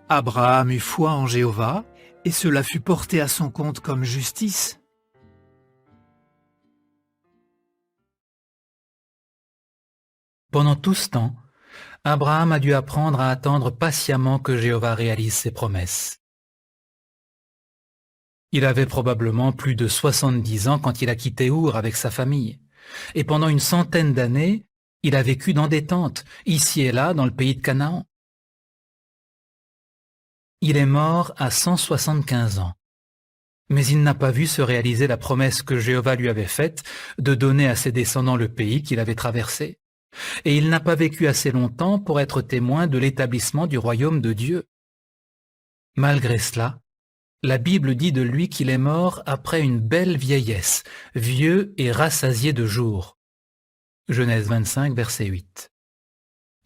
Abraham eut foi en Jéhovah, et cela fut porté à son compte comme justice. Pendant tout ce temps, Abraham a dû apprendre à attendre patiemment que Jéhovah réalise ses promesses. Il avait probablement plus de 70 ans quand il a quitté Our avec sa famille. Et pendant une centaine d'années, il a vécu dans des tentes, ici et là, dans le pays de Canaan. Il est mort à 175 ans. Mais il n'a pas vu se réaliser la promesse que Jéhovah lui avait faite de donner à ses descendants le pays qu'il avait traversé. Et il n'a pas vécu assez longtemps pour être témoin de l'établissement du royaume de Dieu. Malgré cela, la Bible dit de lui qu'il est mort après une belle vieillesse, vieux et rassasié de jours. Genèse 25, verset 8.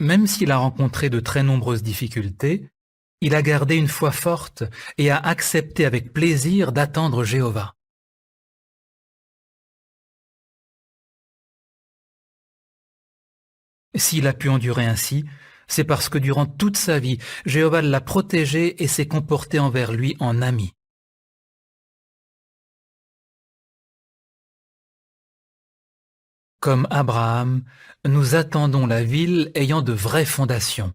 Même s'il a rencontré de très nombreuses difficultés, il a gardé une foi forte et a accepté avec plaisir d'attendre Jéhovah. S'il a pu endurer ainsi, c'est parce que durant toute sa vie, Jéhovah l'a protégé et s'est comporté envers lui en ami. Comme Abraham, nous attendons la ville ayant de vraies fondations.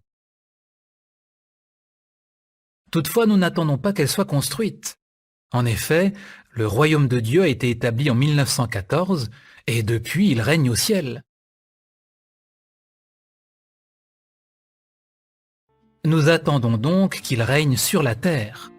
Toutefois, nous n'attendons pas qu'elle soit construite. En effet, le royaume de Dieu a été établi en 1914 et depuis il règne au ciel. Nous attendons donc qu'il règne sur la terre.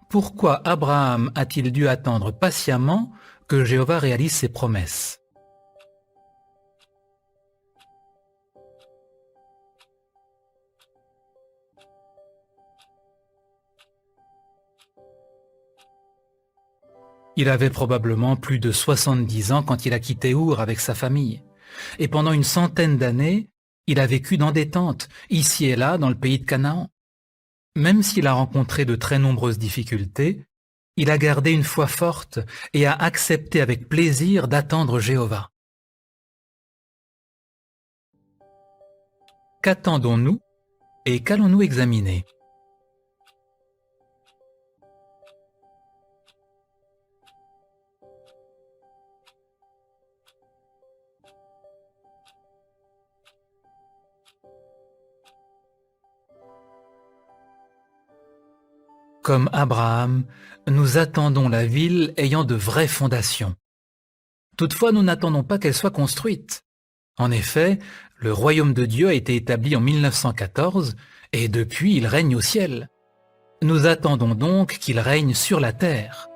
Pourquoi Abraham a-t-il dû attendre patiemment que Jéhovah réalise ses promesses? Il avait probablement plus de 70 ans quand il a quitté Our avec sa famille. Et pendant une centaine d'années, il a vécu dans des tentes, ici et là, dans le pays de Canaan. Même s'il a rencontré de très nombreuses difficultés, il a gardé une foi forte et a accepté avec plaisir d'attendre Jéhovah. Qu'attendons-nous et qu'allons-nous examiner? Comme Abraham, nous attendons la ville ayant de vraies fondations. Toutefois, nous n'attendons pas qu'elle soit construite. En effet, le royaume de Dieu a été établi en 1914 et depuis il règne au ciel. Nous attendons donc qu'il règne sur la terre.